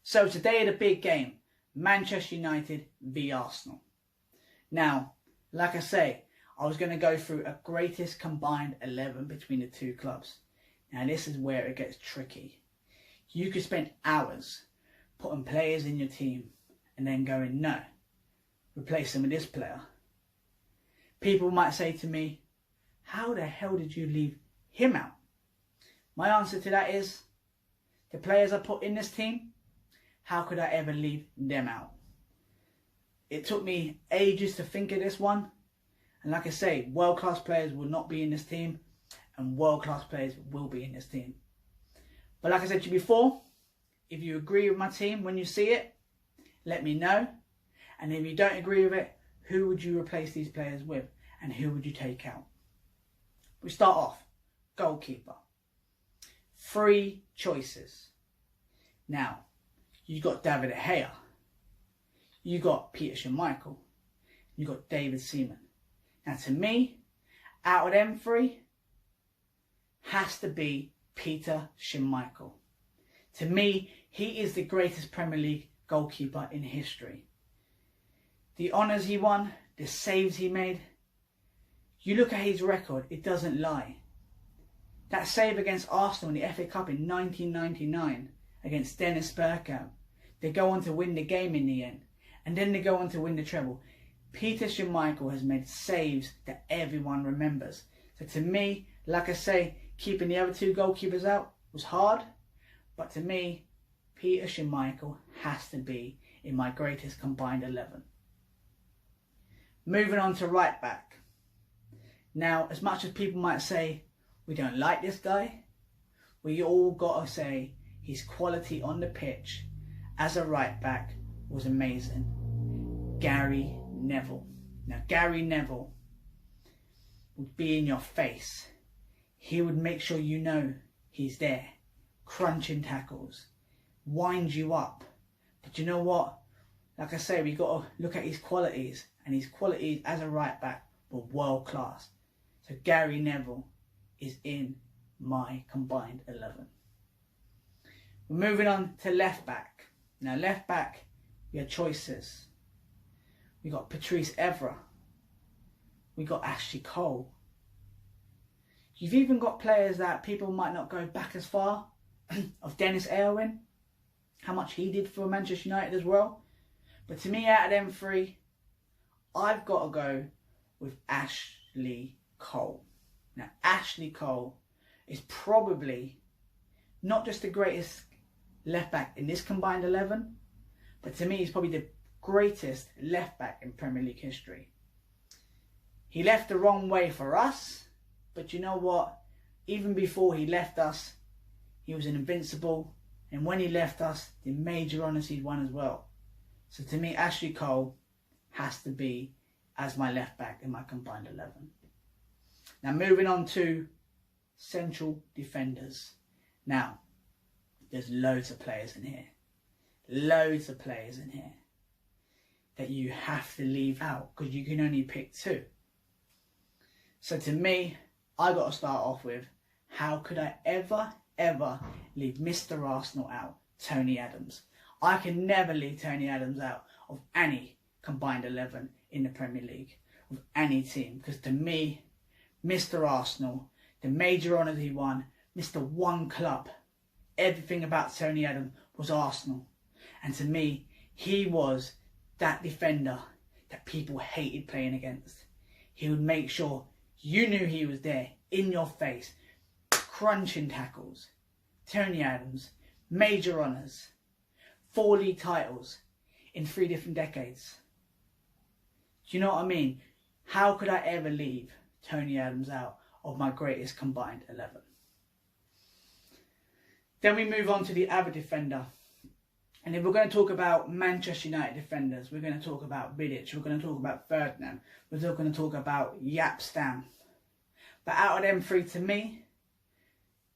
So today the big game, Manchester United v Arsenal. Now, like I say, I was going to go through a greatest combined 11 between the two clubs. Now this is where it gets tricky. You could spend hours putting players in your team and then going, no, replace them with this player. People might say to me, how the hell did you leave him out? My answer to that is, the players I put in this team, how could I ever leave them out? It took me ages to think of this one. And like I say, world-class players will not be in this team and world-class players will be in this team. But like I said to you before, if you agree with my team when you see it, let me know. And if you don't agree with it, who would you replace these players with and who would you take out? We start off, goalkeeper. 3 choices. Now, you got David De Gea, you got Peter Schmeichel, you got David Seaman. Now to me, out of them 3, has to be Peter Schmeichel. To me, he is the greatest Premier League goalkeeper in history. The honours he won, the saves he made, you look at his record, it doesn't lie. That save against Arsenal in the FA Cup in 1999 against Dennis Bergkamp, they go on to win the game in the end, and then they go on to win the treble. Peter Schmeichel has made saves that everyone remembers. So to me, like I say, keeping the other 2 goalkeepers out was hard, but to me, Peter Schmeichel has to be in my greatest combined 11. Moving on to right back. Now, as much as people might say, we don't like this guy, we all got to say his quality on the pitch as a right back was amazing. Gary Neville. Now, Gary Neville would be in your face. He would make sure you know he's there, crunching tackles, wind you up. But you know what? Like I say, we got to look at his qualities, and his qualities as a right back were world class. So Gary Neville is in my combined 11. We're moving on to left back. Now left back, we have choices. We got Patrice Evra. We got Ashley Cole. You've even got players that people might not go back as far, of Dennis Irwin, how much he did for Manchester United as well. But to me, out of them 3, I've got to go with Ashley Cole. Now, Ashley Cole is probably not just the greatest left back in this combined 11, but to me, he's probably the greatest left back in Premier League history. He left the wrong way for us, but you know what? Even before he left us, he was an invincible, and when he left us, the major honours he'd won as well. So to me, Ashley Cole has to be as my left back in my combined 11. Now moving on to central defenders. Now, there's loads of players in here. Loads of players in here that you have to leave out because you can only pick 2. So to me, I got to start off with, how could I ever leave Mr. Arsenal out? Tony Adams. I can never leave Tony Adams out of any combined 11 in the Premier League, with any team, because to me, Mr. Arsenal, the major honours he won, Mr. One Club, everything about Tony Adams was Arsenal. And to me, he was that defender that people hated playing against. He would make sure you knew he was there, in your face, crunching tackles. Tony Adams, major honours, 4 league titles in 3 different decades. Do you know what I mean? How could I ever leave Tony Adams out of my greatest combined 11? Then we move on to the other defender. And if we're going to talk about Manchester United defenders, we're going to talk about Vidic, we're going to talk about Ferdinand, we're going to talk about Jaap Stam. But out of them 3, to me,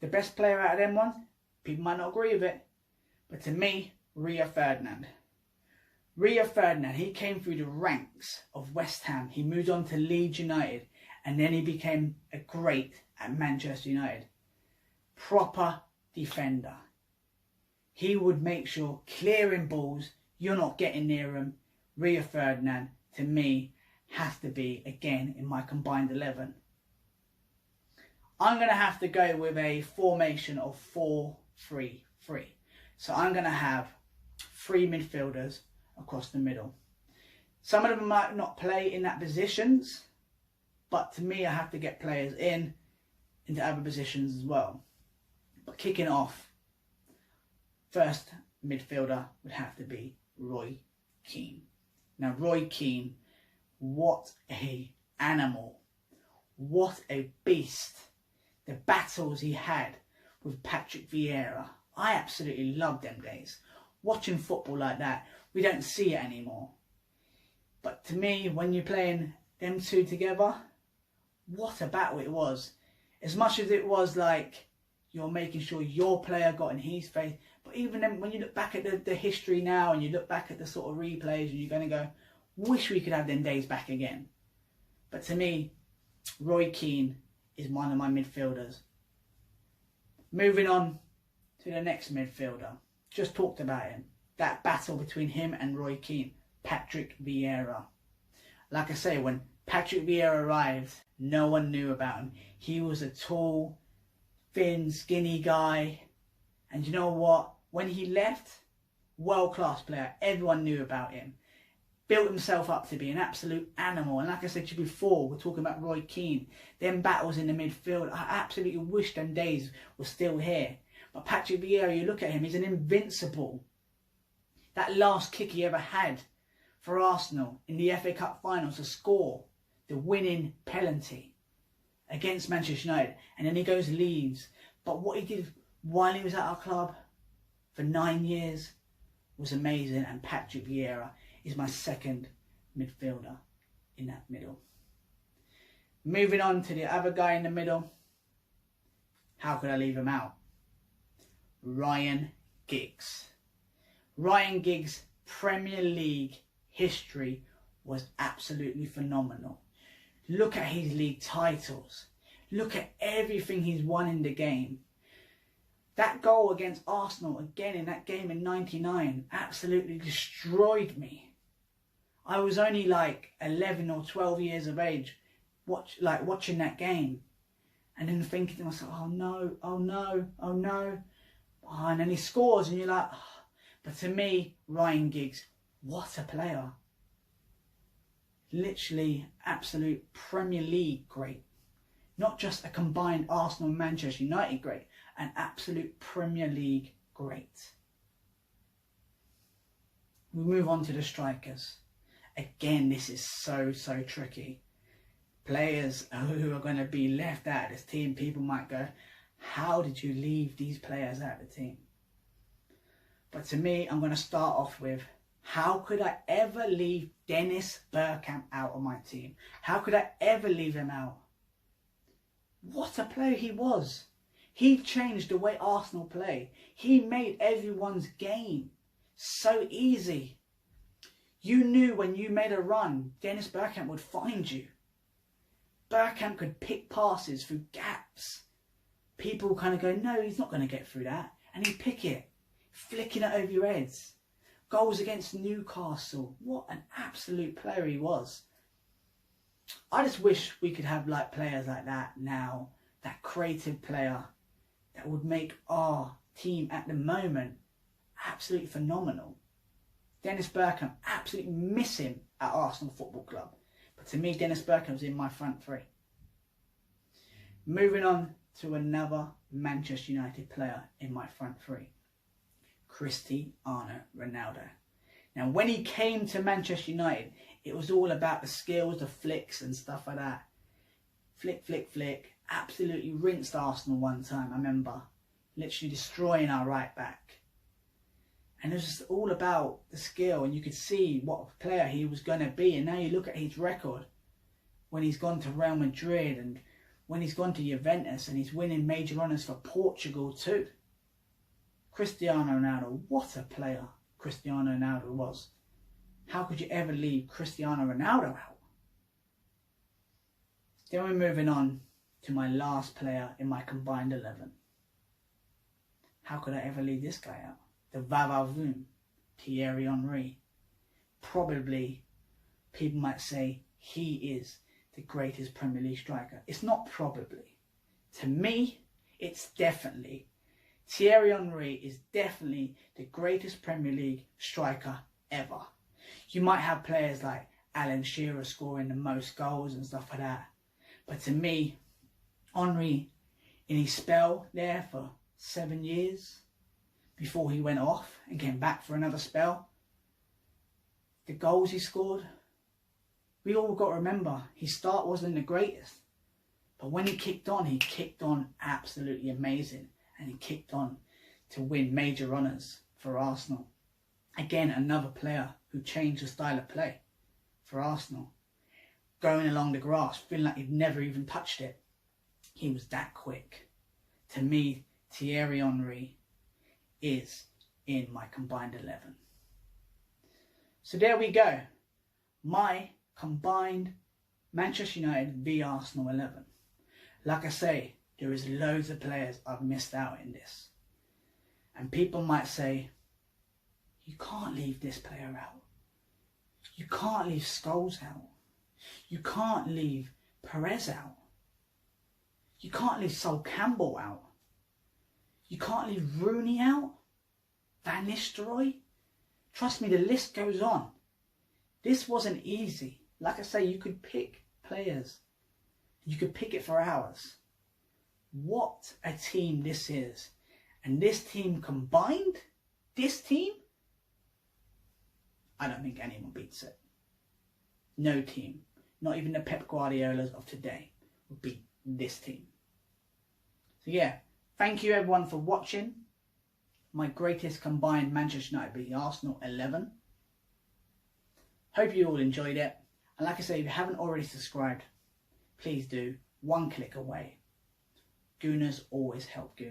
the best player out of them ones, people might not agree with it, but to me, Rio Ferdinand. Rio Ferdinand, he came through the ranks of West Ham. He moved on to Leeds United, and then he became a great at Manchester United. Proper defender. He would make sure clearing balls, you're not getting near him. Rio Ferdinand, to me, has to be, again, in my combined 11. I'm going to have to go with a formation of 4-3-3. So I'm going to have 3 midfielders across the middle. Some of them might not play in that positions, but to me I have to get players into other positions as well. But kicking off, first midfielder would have to be Roy Keane. Now Roy Keane, what a animal, what a beast. The battles he had with Patrick Vieira, I absolutely loved them days. Watching football like that, we don't see it anymore. But to me, when you're playing them two together, what a battle it was. As much as it was like you're making sure your player got in his face, but even then, when you look back at the history now and you look back at the sort of replays, and you're going to go, wish we could have them days back again. But to me, Roy Keane is one of my midfielders. Moving on to the next midfielder. Just talked about him. That battle between him and Roy Keane. Patrick Vieira. Like I say, when Patrick Vieira arrived, no one knew about him. He was a tall, thin, skinny guy. And you know what? When he left, world-class player. Everyone knew about him. Built himself up to be an absolute animal. And like I said to you before, we're talking about Roy Keane. Them battles in the midfield, I absolutely wish them days were still here. But Patrick Vieira, you look at him, he's an invincible. That last kick he ever had for Arsenal in the FA Cup final to score the winning penalty against Manchester United. And then he goes and leaves. But what he did while he was at our club for 9 years was amazing. And Patrick Vieira is my second midfielder in that middle. Moving on to the other guy in the middle. How could I leave him out? Ryan Giggs. Ryan Giggs' Premier League history was absolutely phenomenal. Look at his league titles. Look at everything he's won in the game. That goal against Arsenal, again in that game in '99, absolutely destroyed me. I was only like 11 or 12 years of age watching that game. And then thinking to myself, oh no, oh no, oh no. Oh, and then he scores and you're like, oh. But to me, Ryan Giggs, what a player. Literally absolute Premier League great. Not just a combined Arsenal and Manchester United great, an absolute Premier League great. We move on to the strikers. Again, this is so tricky. Players who are going to be left out of this team, people might go, how did you leave these players out of the team? But to me, I'm going to start off with, how could I ever leave Dennis Bergkamp out of my team? How could I ever leave him out? What a player he was. He changed the way Arsenal play. He made everyone's game so easy. You knew when you made a run, Dennis Bergkamp would find you. Bergkamp could pick passes through gaps. People kind of go, no, he's not going to get through that. And he'd pick it, flicking it over your heads. Goals against Newcastle. What an absolute player he was. I just wish we could have like players like that now. That creative player that would make our team at the moment absolutely phenomenal. Dennis Bergkamp, absolutely miss him at Arsenal Football Club. But to me, Dennis Bergkamp's in my front three. Moving on to another Manchester United player in my front three. Cristiano Ronaldo. Now, when he came to Manchester United, it was all about the skills, the flicks and stuff like that. Flick, flick, flick. Absolutely rinsed Arsenal one time, I remember. Literally destroying our right back. And it was just all about the skill, and you could see what player he was going to be. And now you look at his record when he's gone to Real Madrid and when he's gone to Juventus, and he's winning major honours for Portugal too. Cristiano Ronaldo, what a player Cristiano Ronaldo was. How could you ever leave Cristiano Ronaldo out? Then we're moving on to my last player in my combined 11. How could I ever leave this guy out? the va-va-voom, Thierry Henry. Probably, people might say he is the greatest Premier League striker. It's not probably. To me, it's definitely. Thierry Henry is definitely the greatest Premier League striker ever. You might have players like Alan Shearer scoring the most goals and stuff like that. But to me, Henry, in his spell there for 7 years, before he went off and came back for another spell, the goals he scored, we all got to remember, his start wasn't the greatest. But when he kicked on absolutely amazing. And he kicked on to win major honours for Arsenal. Again, another player who changed the style of play for Arsenal. Going along the grass, feeling like he'd never even touched it. He was that quick. To me, Thierry Henry is in my combined 11. So there we go. My combined Manchester United v Arsenal 11. Like I say, there is loads of players I've missed out in this. And people might say, you can't leave this player out. You can't leave Scholes out. You can't leave Perez out. You can't leave Sol Campbell out. You can't leave Rooney out. Van Nistelrooy. Trust me, the list goes on. This wasn't easy. Like I say, you could pick players. You could pick it for hours. What a team this is. And this team combined, this team, I don't think anyone beats it. No team, not even the Pep Guardiolas of today, would beat this team. So yeah, thank you everyone for watching my greatest combined Manchester United v Arsenal 11. Hope you all enjoyed it. And like I say, if you haven't already subscribed, please do. One click away. Gooners always help Gooners.